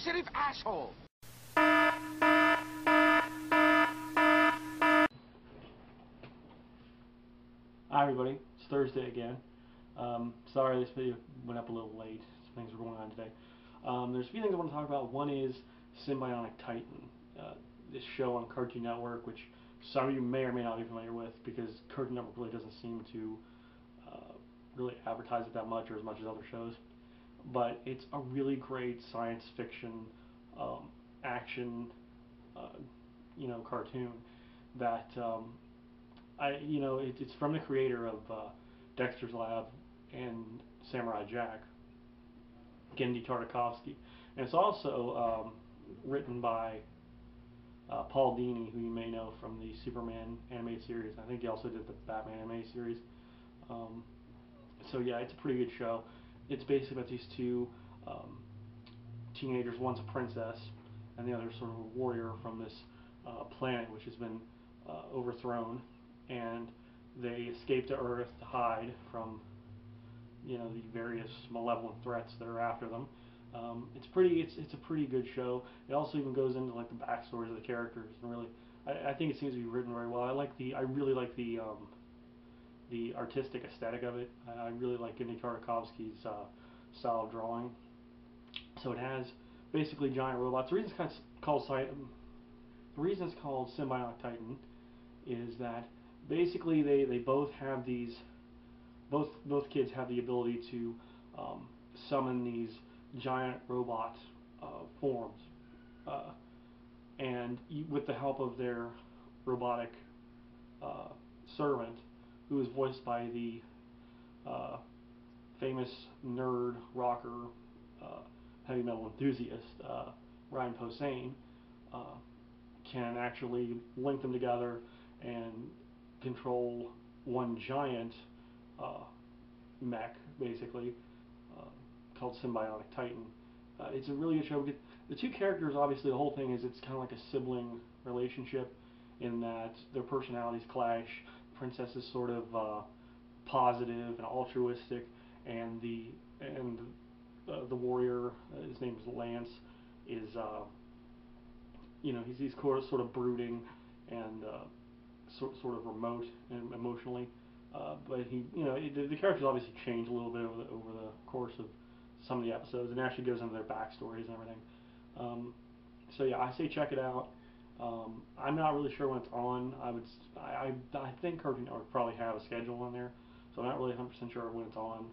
insensitive asshole! Hi everybody, it's Thursday again. Sorry this video went up a little late, some things were going on today. There's a few things I want to talk about. One is Sym-Bionic Titan, this show on Cartoon Network, which some of you may or may not be familiar with because Cartoon Network really doesn't seem to really advertise it that much or as much as other shows. But it's a really great science fiction action cartoon that it's from the creator of Dexter's Lab and Samurai Jack, Genndy Tartakovsky, and it's also written by Paul Dini, who you may know from the Superman animated series. I think he also did the Batman animated series. So yeah, it's a pretty good show. It's basically about these two teenagers. One's a princess, and the other's sort of a warrior from this planet which has been overthrown, and they escape to Earth to hide from the various malevolent threats that are after them. It's a pretty good show. It also even goes into like the backstories of the characters, and really, I think it seems to be written very well. I really like the artistic aesthetic of it. I really like Genndy Tartakovsky's style of drawing. So it has basically giant robots. The reason it's called Sym-Bionic Titan is that basically they both have these. Both kids have the ability to summon these giant robot forms, and with the help of their robotic servant, who is voiced by the famous nerd rocker heavy metal enthusiast Ryan Posehn, can actually link them together and control one giant mech, basically, called Sym-Bionic Titan. It's a really good show. The two characters, obviously, the whole thing is it's kind of like a sibling relationship in that their personalities clash. The princess is sort of positive and altruistic, and the warrior, his name is Lance, is he's sort of brooding and sort of remote and emotionally. But the characters obviously change a little bit over the course of some of the episodes, and it actually goes into their backstories and everything. So yeah, I say check it out. I'm not really sure when it's on. I think Cartoon Network probably have a schedule on there, so I'm not really 100% sure when it's on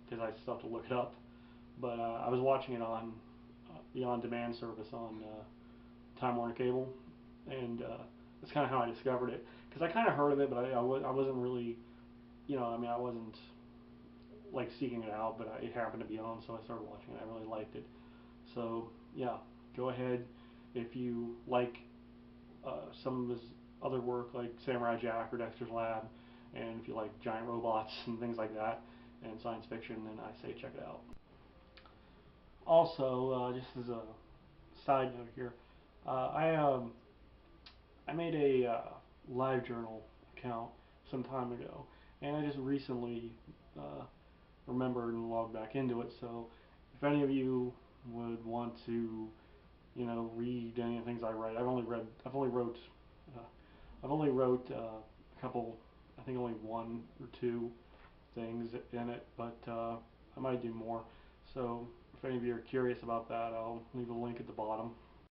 because I still have to look it up. But I was watching it on the on-demand service on Time Warner Cable, and that's kind of how I discovered it, because I kind of heard of it, but I wasn't really, I wasn't like seeking it out, but it happened to be on, so I started watching it. I really liked it. So yeah, go ahead if you like some of his other work, like Samurai Jack or Dexter's Lab, and if you like giant robots and things like that, and science fiction, then I say check it out. Also, just as a side note here, I made a LiveJournal account some time ago, and I just recently remembered and logged back into it. So if any of you would want to, read any of the things I write, I've only wrote a couple, I think only one or two things in it, but I might do more. So if any of you are curious about that, I'll leave a link at the bottom.